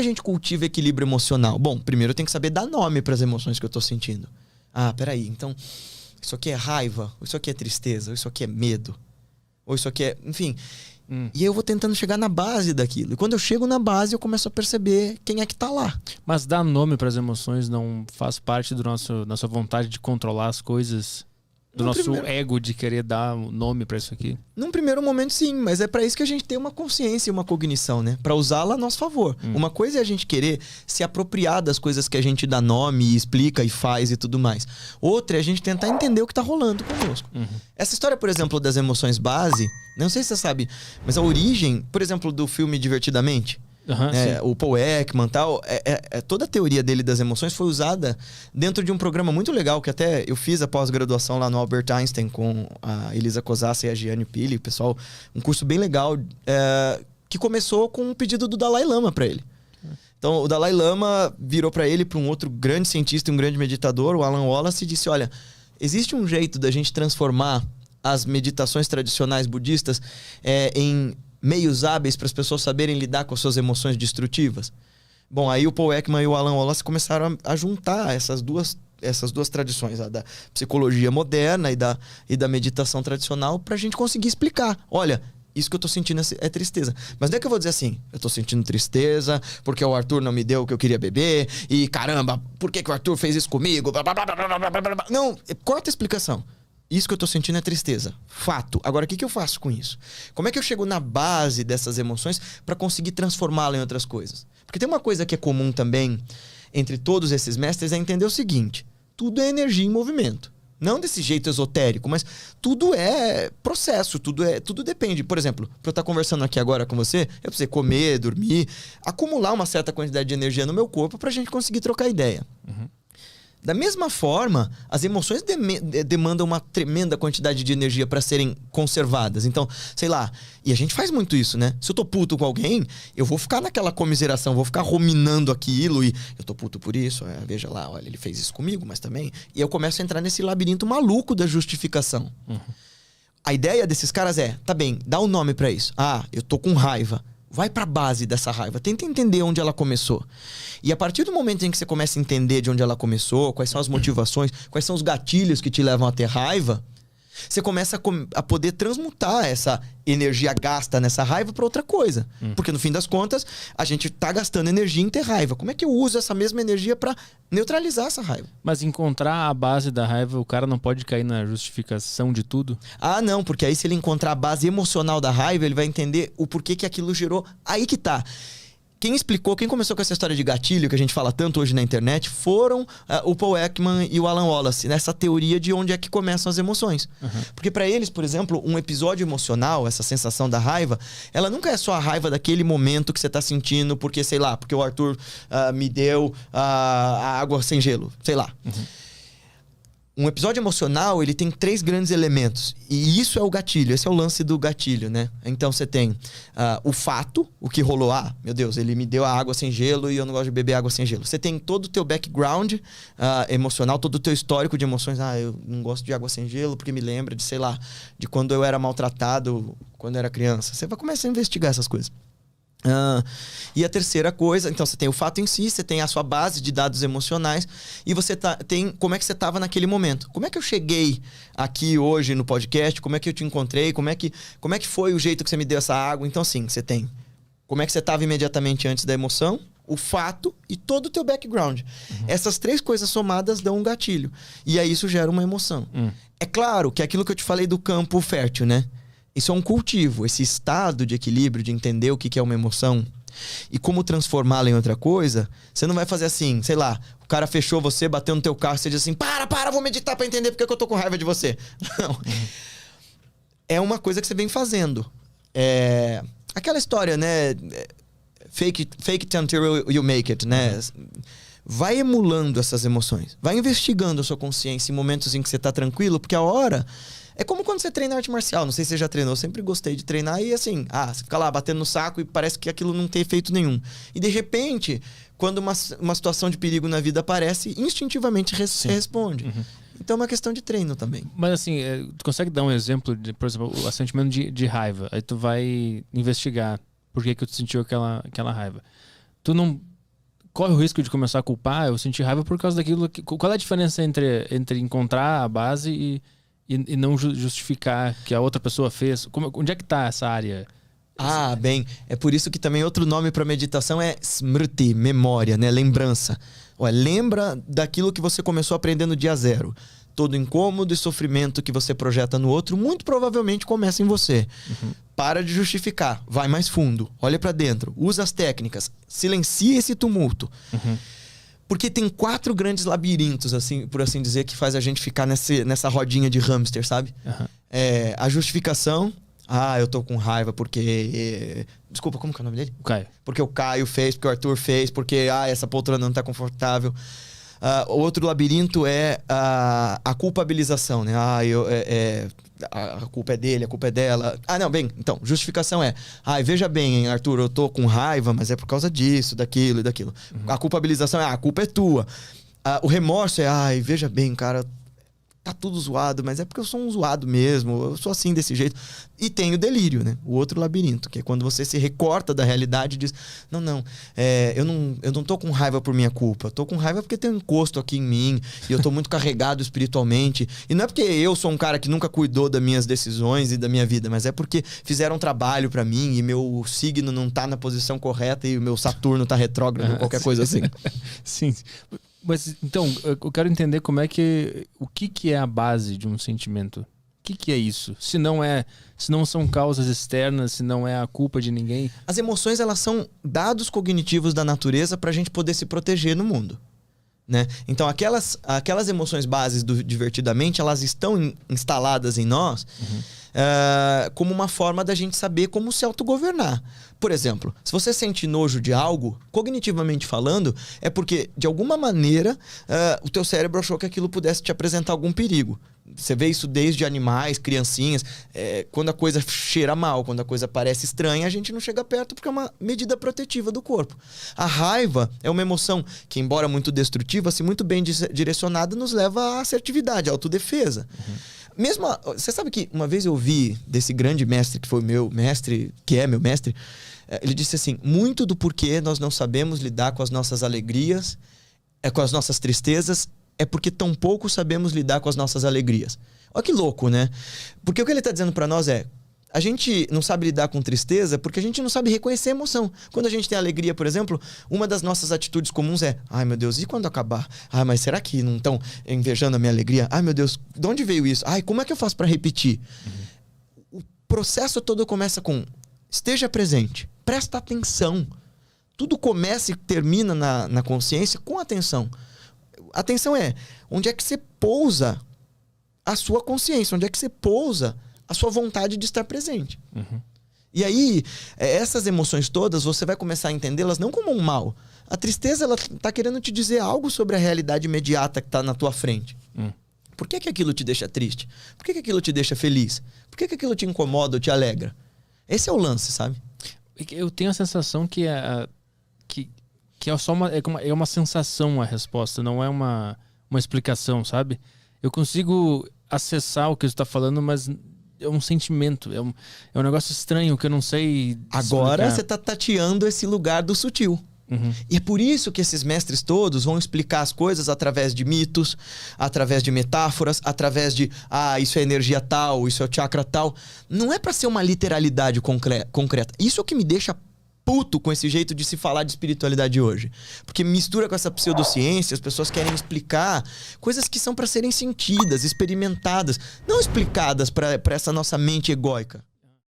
gente cultiva equilíbrio emocional? Bom, primeiro eu tenho que saber dar nome para as emoções que eu tô sentindo. Ah, peraí, então isso aqui é raiva, ou isso aqui é tristeza, ou isso aqui é medo, ou isso aqui é... Enfim. E aí eu vou tentando chegar na base daquilo. E quando eu chego na base, eu começo a perceber quem é que tá lá. Mas dar nome para as emoções não faz parte nossa vontade de controlar as coisas? Do nosso ego de querer dar nome para isso aqui? Num primeiro momento, sim. Mas é para isso que a gente tem uma consciência e uma cognição, né? Para usá-la a nosso favor. Uma coisa é a gente querer se apropriar das coisas que a gente dá nome e explica e faz e tudo mais. Outra é a gente tentar entender o que tá rolando conosco. Essa história, por exemplo, das emoções base, não sei se você sabe, mas a origem, por exemplo, do filme Divertidamente... o Paul Ekman e tal, toda a teoria dele das emoções foi usada dentro de um programa muito legal que até eu fiz a pós-graduação lá no Albert Einstein com a Elisa Cosassa e a Gianni Pili, pessoal, um curso bem legal que começou com um pedido do Dalai Lama para ele. Então o Dalai Lama virou para ele, para um outro grande cientista e um grande meditador, o Alan Wallace, e disse: olha, existe um jeito da gente transformar as meditações tradicionais budistas em meios hábeis para as pessoas saberem lidar com as suas emoções destrutivas. Bom, aí o Paul Ekman e o Alan Wallace começaram a juntar essas duas tradições, a da psicologia moderna e da meditação tradicional, para a gente conseguir explicar. Olha, isso que eu tô sentindo é tristeza. Mas não é que eu vou dizer assim, eu tô sentindo tristeza porque o Arthur não me deu o que eu queria beber e caramba, por que o Arthur fez isso comigo? Não, corta a explicação. Isso que eu tô sentindo é tristeza. Fato. Agora, o que eu faço com isso? Como é que eu chego na base dessas emoções para conseguir transformá-la em outras coisas? Porque tem uma coisa que é comum também entre todos esses mestres, é entender o seguinte: tudo é energia em movimento. Não desse jeito esotérico, mas tudo é processo, tudo depende. Por exemplo, para eu estar conversando aqui agora com você, eu preciso comer, dormir, acumular uma certa quantidade de energia no meu corpo para a gente conseguir trocar ideia. Da mesma forma, as emoções demandam uma tremenda quantidade de energia para serem conservadas. Então, sei lá, e a gente faz muito isso, né? Se eu tô puto com alguém, eu vou ficar naquela comiseração, vou ficar ruminando aquilo e eu tô puto por isso, veja lá, olha, ele fez isso comigo, mas também... E eu começo a entrar nesse labirinto maluco da justificação. A ideia desses caras tá bem, dá um nome para isso. Ah, eu tô com raiva. Vai para a base dessa raiva. Tenta entender onde ela começou. E a partir do momento em que você começa a entender de onde ela começou, quais são as motivações, quais são os gatilhos que te levam a ter raiva, você começa a poder transmutar essa energia gasta nessa raiva para outra coisa. Porque no fim das contas, a gente tá gastando energia em ter raiva. Como é que eu uso essa mesma energia para neutralizar essa raiva? Mas encontrar a base da raiva, o cara não pode cair na justificação de tudo? Ah, não, porque aí se ele encontrar a base emocional da raiva, ele vai entender o porquê que aquilo gerou. Aí que tá. Quem começou com essa história de gatilho, que a gente fala tanto hoje na internet, foram o Paul Ekman e o Alan Wallace, nessa teoria de onde é que começam as emoções. Porque para eles, por exemplo, um episódio emocional, essa sensação da raiva, ela nunca é só a raiva daquele momento que você tá sentindo, porque, sei lá, porque o Arthur me deu a água sem gelo, sei lá. Um episódio emocional, ele tem 3 grandes elementos. E isso é o gatilho, esse é o lance do gatilho, né? Então você tem o fato, o que rolou. Ah, meu Deus, ele me deu a água sem gelo e eu não gosto de beber água sem gelo. Você tem todo o teu background emocional, todo o teu histórico de emoções. Ah, eu não gosto de água sem gelo porque me lembra de, sei lá, de quando eu era maltratado quando eu era criança. Você vai começar a investigar essas coisas. E a terceira coisa, então você tem o fato em si, você tem a sua base de dados emocionais e você tem como é que você estava naquele momento. Como é que eu cheguei aqui hoje no podcast? Como é que eu te encontrei? Como é que foi o jeito que você me deu essa água? Então sim, você tem como é que você estava imediatamente antes da emoção, o fato e todo o teu background. Essas 3 coisas somadas dão um gatilho. E aí isso gera uma emoção. É claro que é aquilo que eu te falei do campo fértil, né? Isso é um cultivo, esse estado de equilíbrio, de entender o que é uma emoção e como transformá-la em outra coisa. Você não vai fazer assim, sei lá, o cara fechou você, bateu no teu carro, você diz assim, para, vou meditar pra entender porque que eu tô com raiva de você. Não. É uma coisa que você vem fazendo. Aquela história, né? Fake it until you make it, né? Vai emulando essas emoções. Vai investigando a sua consciência em momentos em que você tá tranquilo, porque a hora... É como quando você treina arte marcial. Não sei se você já treinou. Eu sempre gostei de treinar. E assim, você fica lá batendo no saco e parece que aquilo não tem efeito nenhum. E de repente, quando uma situação de perigo na vida aparece, instintivamente você responde. Então é uma questão de treino também. Mas assim, tu consegue dar um exemplo de, por exemplo, o sentimento de raiva. Aí tu vai investigar por que tu sentiu aquela raiva. Tu não corre o risco de começar a culpar, eu senti raiva por causa daquilo. Qual é a diferença entre encontrar a base e não justificar que a outra pessoa fez? Onde é que tá essa área? Ah, bem, é por isso que também outro nome para meditação é smriti, memória, né? Lembrança. Ué, lembra daquilo que você começou a aprender no dia zero. Todo incômodo e sofrimento que você projeta no outro, muito provavelmente começa em você. Para de justificar, vai mais fundo, olha para dentro, usa as técnicas, silencia esse tumulto. Porque tem 4 grandes labirintos, assim, por assim dizer, que faz a gente ficar nessa rodinha de hamster, sabe? É, a justificação. Ah, eu tô com raiva porque... Desculpa, como que é o nome dele? O Caio. Porque o Caio fez, porque o Arthur fez, porque essa poltrona não tá confortável. Outro labirinto é a culpabilização, né? A culpa é dele, a culpa é dela. Não, bem, então, justificação é... veja bem, hein, Arthur, eu tô com raiva, mas é por causa disso, daquilo e daquilo. A culpabilização é... a culpa é tua. O remorso é... veja bem, cara... Tá tudo zoado, mas é porque eu sou um zoado mesmo. Eu sou assim, desse jeito. E tem o delírio, né? O outro labirinto, que é quando você se recorta da realidade e diz... Eu não tô com raiva por minha culpa. Eu tô com raiva porque tem um encosto aqui em mim. E eu tô muito carregado espiritualmente. E não é porque eu sou um cara que nunca cuidou das minhas decisões e da minha vida. Mas é porque fizeram um trabalho pra mim e meu signo não tá na posição correta e o meu Saturno tá retrógrado, qualquer coisa assim. Sim. Mas, então, eu quero entender o que é a base de um sentimento. O que é isso? Se não são causas externas, se não é a culpa de ninguém. As emoções, elas são dados cognitivos da natureza pra gente poder se proteger no mundo, né? Então, aquelas emoções bases do Divertidamente, elas estão instaladas em nós como uma forma da gente saber como se autogovernar. Por exemplo, se você sente nojo de algo, cognitivamente falando, é porque, de alguma maneira, o teu cérebro achou que aquilo pudesse te apresentar algum perigo. Você vê isso desde animais, criancinhas. Quando a coisa cheira mal, quando a coisa parece estranha, a gente não chega perto porque é uma medida protetiva do corpo. A raiva é uma emoção que, embora muito destrutiva, se muito bem direcionada, nos leva à assertividade, à autodefesa. Você sabe que uma vez eu ouvi desse grande mestre que foi meu mestre, que é meu mestre, ele disse assim: muito do porquê nós não sabemos lidar com as nossas alegrias, com as nossas tristezas, é porque tão pouco sabemos lidar com as nossas alegrias. Olha que louco, né? Porque o que ele está dizendo para nós é: a gente não sabe lidar com tristeza porque a gente não sabe reconhecer a emoção. Quando a gente tem alegria, por exemplo, uma das nossas atitudes comuns é: ai meu Deus, e quando acabar? Mas será que não estão invejando a minha alegria? Ai meu Deus, de onde veio isso? Como é que eu faço para repetir? O processo todo começa com: esteja presente, presta atenção. Tudo começa e termina na consciência com atenção. Atenção é onde é que você pousa a sua consciência, onde é que você pousa a sua vontade de estar presente. E aí, essas emoções todas, você vai começar a entendê-las não como um mal. A tristeza, ela tá querendo te dizer algo sobre a realidade imediata que tá na tua frente. Por que aquilo te deixa triste? Por que aquilo te deixa feliz? Por que aquilo te incomoda ou te alegra? Esse é o lance, sabe? Eu tenho a sensação que é só uma sensação a resposta, não é uma explicação, sabe? Eu consigo acessar o que você está falando, mas é um sentimento, é um negócio estranho que eu não sei Agora você está tateando esse lugar do sutil. E é por isso que esses mestres todos vão explicar as coisas através de mitos, através de metáforas, através de isso é energia tal, isso é o chakra tal. Não é para ser uma literalidade concreta. Isso é o que me deixa puto com esse jeito de se falar de espiritualidade hoje. Porque mistura com essa pseudociência, as pessoas querem explicar coisas que são para serem sentidas, experimentadas, não explicadas para essa nossa mente egóica.